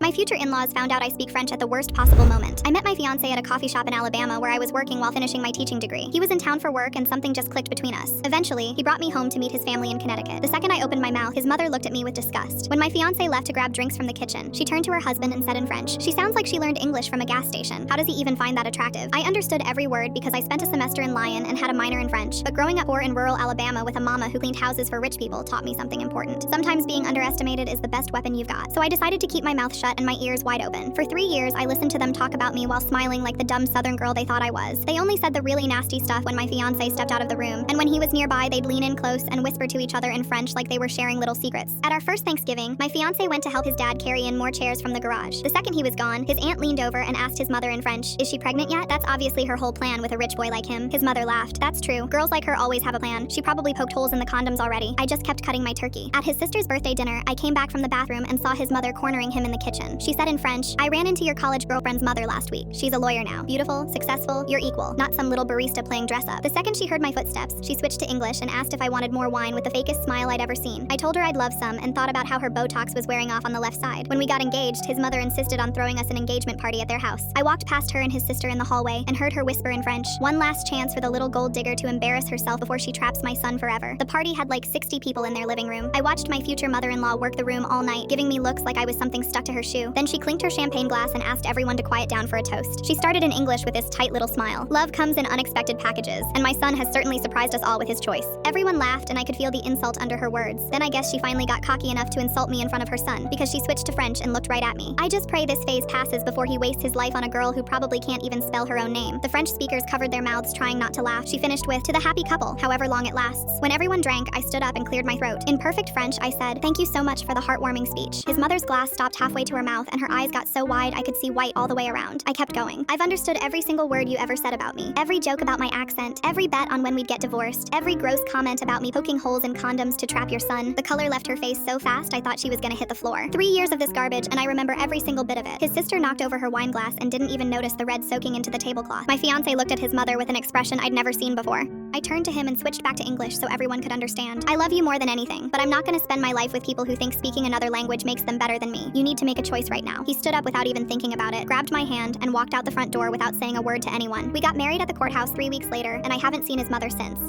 My future in-laws found out I speak French at the worst possible moment. I met my fiancé at a coffee shop in Alabama where I was working while finishing my teaching degree. He was in town for work and something just clicked between us. Eventually, he brought me home to meet his family in Connecticut. The second I opened my mouth, his mother looked at me with disgust. When my fiancé left to grab drinks from the kitchen, she turned to her husband and said in French, "She sounds like she learned English from a gas station. How does he even find that attractive?" I understood every word because I spent a semester in Lyon and had a minor in French, but growing up poor in rural Alabama with a mama who cleaned houses for rich people taught me something important. Sometimes being underestimated is the best weapon you've got. So I decided to keep my mouth shut and my ears wide open. For 3 years, I listened to them talk about me while smiling like the dumb Southern girl they thought I was. They only said the really nasty stuff when my fiancé stepped out of the room, and when he was nearby, they'd lean in close and whisper to each other in French like they were sharing little secrets. At our first Thanksgiving, my fiancé went to help his dad carry in more chairs from the garage. The second he was gone, his aunt leaned over and asked his mother in French, "Is she pregnant yet?" That's obviously her whole plan with a rich boy like him. His mother laughed. "That's true. Girls like her always have a plan. She probably poked holes in the condoms already." I just kept cutting my turkey. At his sister's birthday dinner, I came back from the bathroom and saw his mother cornering him in the kitchen. She said in French, "I ran into your college girlfriend's mother last week. She's a lawyer now. Beautiful, successful, you're equal. Not some little barista playing dress up." The second she heard my footsteps, she switched to English and asked if I wanted more wine with the fakest smile I'd ever seen. I told her I'd love some and thought about how her Botox was wearing off on the left side. When we got engaged, his mother insisted on throwing us an engagement party at their house. I walked past her and his sister in the hallway and heard her whisper in French, "One last chance for the little gold digger to embarrass herself before she traps my son forever." The party had like 60 people in their living room. I watched my future mother-in-law work the room all night, giving me looks like I was something stuck to her shoe. Then she clinked her champagne glass and asked everyone to quiet down for a toast. She started in English with this tight little smile. Love comes in unexpected packages, and my son has certainly surprised us all with his choice. Everyone laughed and I could feel the insult under her words. Then I guess she finally got cocky enough to insult me in front of her son, because she switched to French and looked right at me. I just pray this phase passes before he wastes his life on a girl who probably can't even spell her own name. The French speakers covered their mouths trying not to laugh. She finished with, "To the happy couple, however long it lasts." When everyone drank, I stood up and cleared my throat. In perfect French, I said, "Thank you so much for the heartwarming speech." His mother's glass stopped halfway to her mouth and her eyes got so wide I could see white all the way around. I kept going. "I've understood every single word you ever said about me. Every joke about my accent, every bet on when we'd get divorced, every gross comment about me poking holes in condoms to trap your son." The color left her face so fast I thought she was gonna hit the floor. 3 years of this garbage and I remember every single bit of it. His sister knocked over her wine glass and didn't even notice the red soaking into the tablecloth. My fiancé looked at his mother with an expression I'd never seen before. I turned to him and switched back to English so everyone could understand. "I love you more than anything, but I'm not gonna spend my life with people who think speaking another language makes them better than me. You need to make a choice right now." He stood up without even thinking about it, grabbed my hand, and walked out the front door without saying a word to anyone. We got married at the courthouse 3 weeks later, and I haven't seen his mother since.